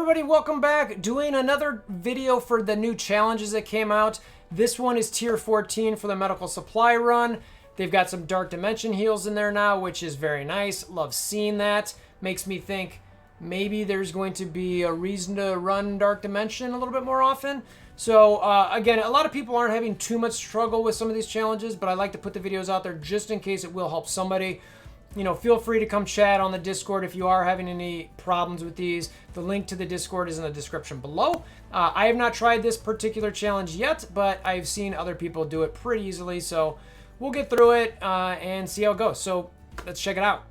everybody, welcome back. Doing another video for the new challenges that came out. This one is tier 14 for the medical supply run. They've got some dark dimension heals in there now, which is very nice. Love seeing that. Makes me think maybe there's going to be a reason to run dark dimension a little bit more often. So again, a lot of people aren't having too much struggle with some of these challenges, but I like to put the videos out there just in case it will help somebody. You know, feel free to come chat on the Discord if you are having any problems with these. The link to the Discord is in the description below. I have not tried this particular challenge yet, but I've seen other people do it pretty easily, so we'll get through it and see how it goes. So let's check it out.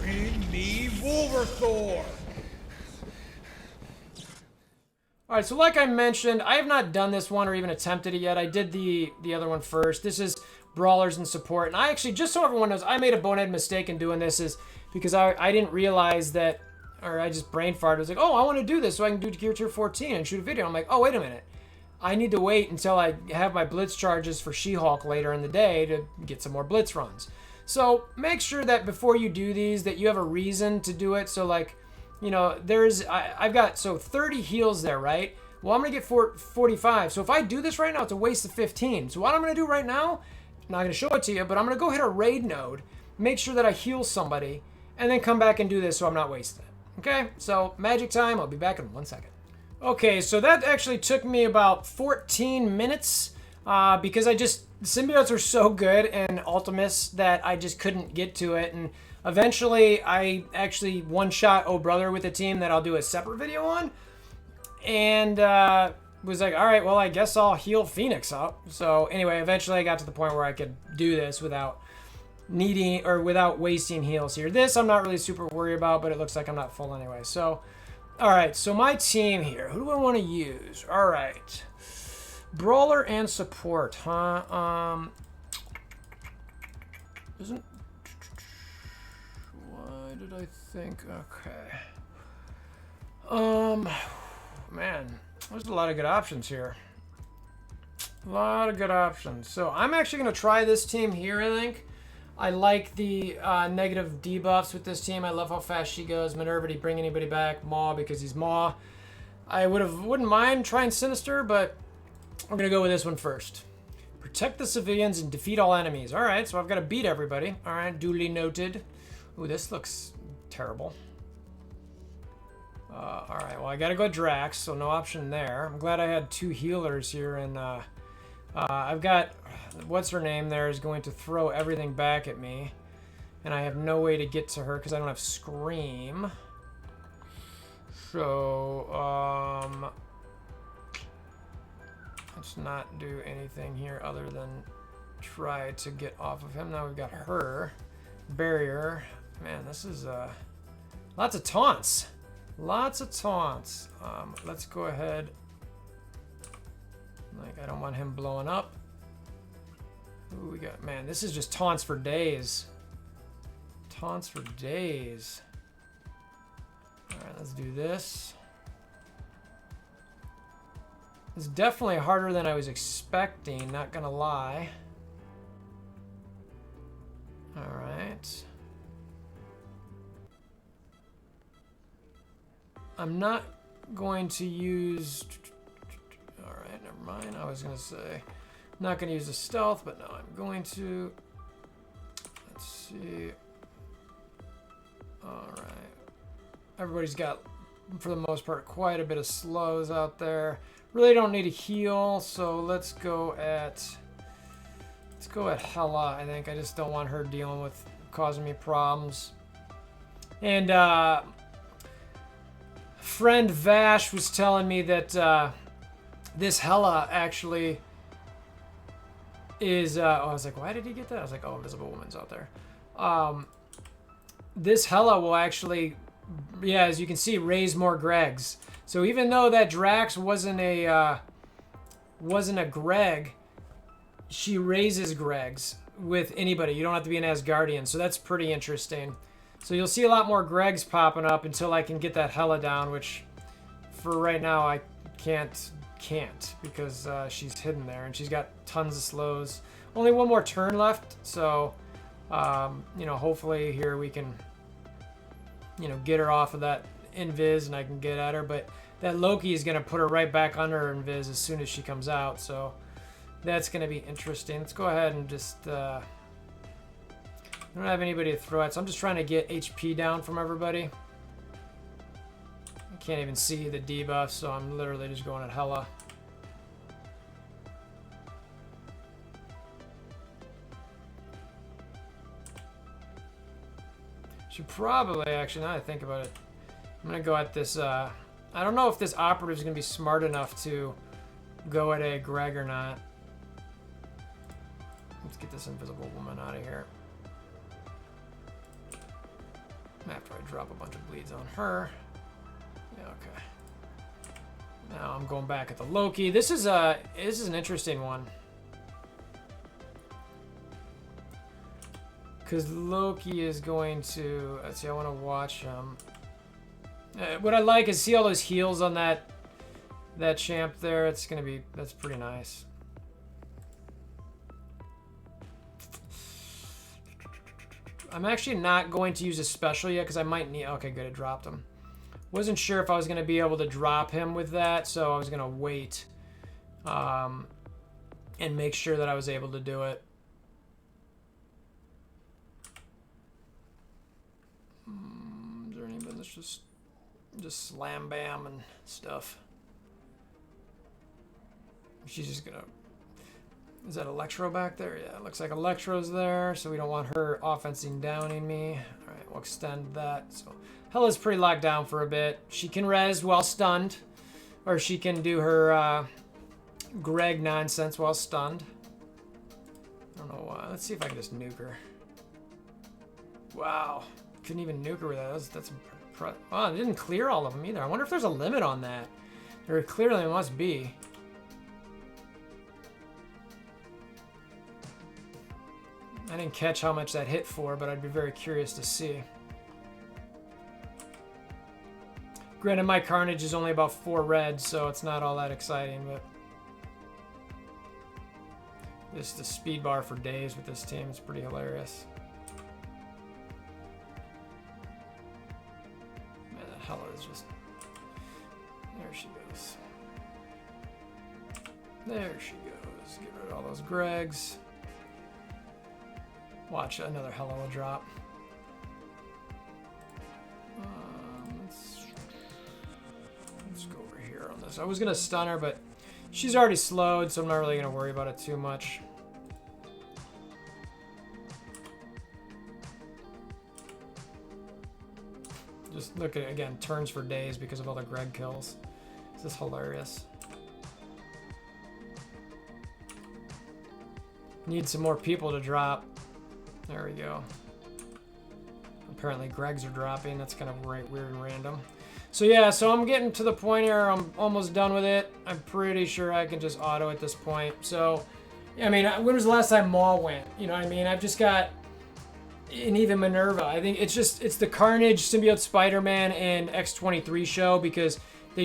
Bring me WolverThor! Alright, so like I mentioned, I have not done this one or even attempted it yet. I did the other one first. This is Brawlers and Support. And I actually, just so everyone knows, I made a bonehead mistake in doing this is because I didn't realize that, or I just brain farted. I was like, oh, I want to do this so I can do tier 14 and shoot a video. I'm like, oh, wait a minute. I need to wait until I have my blitz charges for She-Hulk later in the day to get some more blitz runs. So make sure that before you do these that you have a reason to do it. So like, you know, I've got, so 30 heals there, right? Well, I'm going to get 45. So if I do this right now, it's a waste of 15. So what I'm going to do right now, I'm not going to show it to you, but I'm going to go hit a raid node, make sure that I heal somebody, and then come back and do this so I'm not wasting it. Okay, so magic time. I'll be back in 1 second. Okay, so that actually took me about 14 minutes because symbiotes are so good and Ultimus that I just couldn't get to it. And eventually, I actually one-shot Oh Brother with a team that I'll do a separate video on. And was like, all right, well, I guess I'll heal Phoenix up. So anyway, eventually I got to the point where I could do this without without wasting heals here. This I'm not really super worried about, but it looks like I'm not full anyway. So, all right, so my team here, who do I want to use? All right, Brawler and Support, huh? Isn't... Why did I think... Okay. Man, there's a lot of good options here. A lot of good options. So I'm actually going to try this team here, I think. I like the negative debuffs with this team. I love how fast she goes. Minerva, did he bring anybody back? Maw, because he's Maw. I wouldn't mind trying Sinister, but I'm going to go with this one first. Protect the civilians and defeat all enemies. All right, so I've got to beat everybody. All right, duly noted. Ooh, this looks terrible. All right, well, I got to go Drax, so no option there. I'm glad I had two healers here, and I've got... What's her name there is going to throw everything back at me. And I have no way to get to her because I don't have Scream. So, let's not do anything here other than try to get off of him. Now we've got her. Barrier. Man, this is, lots of taunts. Lots of taunts. Let's go ahead. Like, I don't want him blowing up. Ooh, we got, man, this is just taunts for days. Taunts for days. All right, let's do this. It's definitely harder than I was expecting, not gonna lie. All right. I'm not going to use... All right, never mind. I was gonna say... Not going to use the stealth, but no, I'm going to. Let's see. All right. Everybody's got, for the most part, quite a bit of slows out there. Really don't need a heal, so let's go at Hela. I think I just don't want her dealing with causing me problems. And friend Vash was telling me that this Hela actually is, I was like, why did he get that? I was like, oh, Invisible Woman's out there. This Hela will actually, yeah, as you can see, raise more Gregs. So even though that Drax wasn't a Greg, she raises Gregs with anybody. You don't have to be an Asgardian, so that's pretty interesting. So you'll see a lot more Gregs popping up until I can get that Hela down, which for right now I can't can't because she's hidden there, and she's got tons of slows. Only one more turn left, so you know, hopefully here we can, you know, get her off of that invis and I can get at her. But that Loki is going to put her right back under her invis as soon as she comes out, so that's going to be interesting. Let's go ahead and just I don't have anybody to throw at, so I'm just trying to get HP down from everybody. I can't even see the debuff, so I'm literally just going at Hela. Should probably, actually, now that I think about it, I'm going to go at this, I don't know if this operative is going to be smart enough to go at a Greg or not. Let's get this invisible woman out of here. After I drop a bunch of bleeds on her. Yeah, okay. Now I'm going back at the Loki. This is an interesting one. Because Loki is going to... Let's see, I want to watch him. What I like is see all those heals on that champ there. It's going to be... That's pretty nice. I'm actually not going to use a special yet because I might need... Okay, good, it dropped him. Wasn't sure if I was going to be able to drop him with that, so I was going to wait and make sure that I was able to do it. Is there any business? Just slam bam and stuff. She's just going to... Is that Electro back there? Yeah, it looks like Electro's there, so we don't want her offensing downing me. All right, we'll extend that. So Hela's pretty locked down for a bit. She can res while stunned, or she can do her Greg nonsense while stunned. I don't know why. Let's see if I can just nuke her. Wow, couldn't even nuke her with that. That's impressive. Oh, it didn't clear all of them either. I wonder if there's a limit on that. There clearly must be. I didn't catch how much that hit for, but I'd be very curious to see. Granted, my Carnage is only about 4 red, so it's not all that exciting, but... This is the speed bar for days with this team. It's pretty hilarious. Man, that Hela is just... There she goes. There she goes. Get rid of all those Gregs. Watch, another Hela will drop. Let's go over here on this. I was going to stun her, but she's already slowed, so I'm not really going to worry about it too much. Just look at it again, turns for days because of all the Greg kills. This is hilarious. Need some more people to drop. There we go. Apparently Gregs are dropping. That's kind of weird and random. So yeah, so I'm getting to the point here. I'm almost done with it. I'm pretty sure I can just auto at this point. So, I mean, when was the last time Maul went? You know what I mean? I've just got... And even Minerva. I think it's the Carnage, Symbiote Spider-Man, and X-23 show because they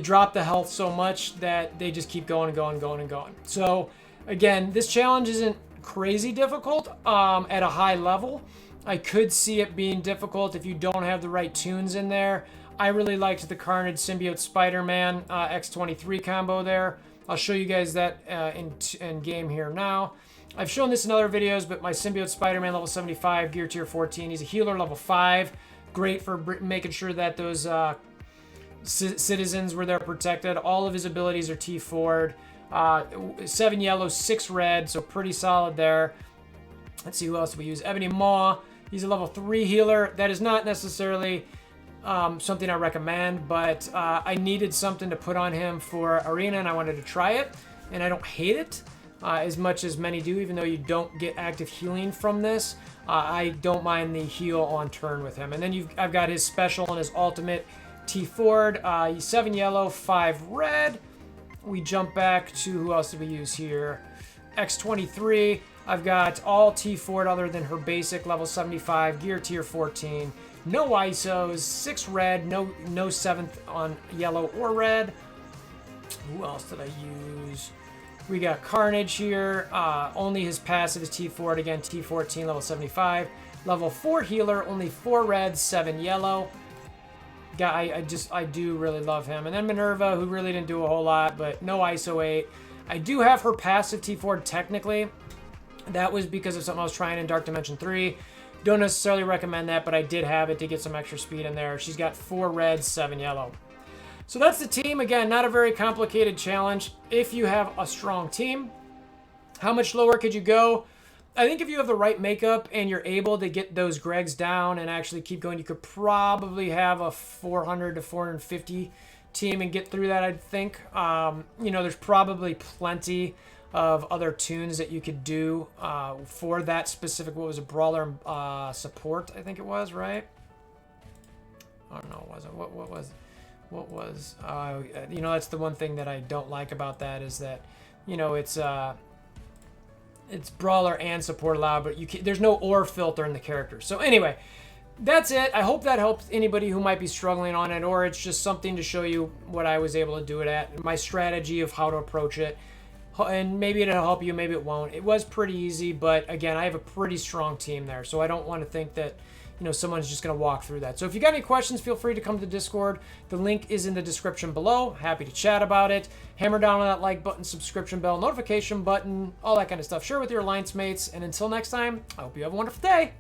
drop the health so much that they just keep going and going and going and going. So, again, this challenge isn't crazy difficult at a high level. I could see it being difficult if you don't have the right tunes in there. I really liked the Carnage Symbiote Spider-Man X-23 combo there. I'll show you guys that in game here now. I've shown this in other videos, but my Symbiote Spider-Man level 75, gear tier 14. He's a healer level 5. Great for making sure that those citizens were there protected. All of his abilities are T4'd. 7 yellow, 6 red, so pretty solid there. Let's see who else we use. Ebony Maw, he's a level 3 healer. That is not necessarily something I recommend, but I needed something to put on him for Arena, and I wanted to try it, and I don't hate it as much as many do, even though you don't get active healing from this. I don't mind the heal on turn with him. And then I've got his special and his ultimate T4'd. He's 7 yellow, 5 red. We jump back to, who else did we use here? X-23. I've got all T4'd other than her basic level 75, gear tier 14. No ISOs, 6 red, no 7th on yellow or red. Who else did I use? We got Carnage here. Only his passive is T4. Again, T14, level 75. Level 4 healer, only 4 red, 7 yellow. Guy, I do really love him. And then Minerva, who really didn't do a whole lot, but no ISO 8. I do have her passive T4 technically. That was because of something I was trying in Dark Dimension 3. Don't necessarily recommend that, but I did have it to get some extra speed in there. She's got 4 red, 7 yellow. So that's the team. Again, not a very complicated challenge if you have a strong team. How much lower could you go? I think if you have the right makeup and you're able to get those Gregs down and actually keep going, you could probably have a 400 to 450 team and get through that, I think. You know, there's probably plenty of other tunes that you could do for that specific, what was it, Brawler support, I think it was, right? Oh, no, it wasn't. What was, you know, that's the one thing that I don't like about that is that, you know, it's Brawler and support allowed, but there's no ore filter in the character. So anyway, that's it. I hope that helps anybody who might be struggling on it, or it's just something to show you what I was able to do it at, my strategy of how to approach it. And maybe it'll help you, maybe it won't. It was pretty easy, but again, I have a pretty strong team there, so I don't want to think that, you know, someone's just going to walk through that. So if you got any questions, feel free to come to the Discord. The link is in the description below. Happy to chat about it. Hammer down on that like button, subscription bell, notification button, all that kind of stuff. Share with your alliance mates. And until next time, I hope you have a wonderful day.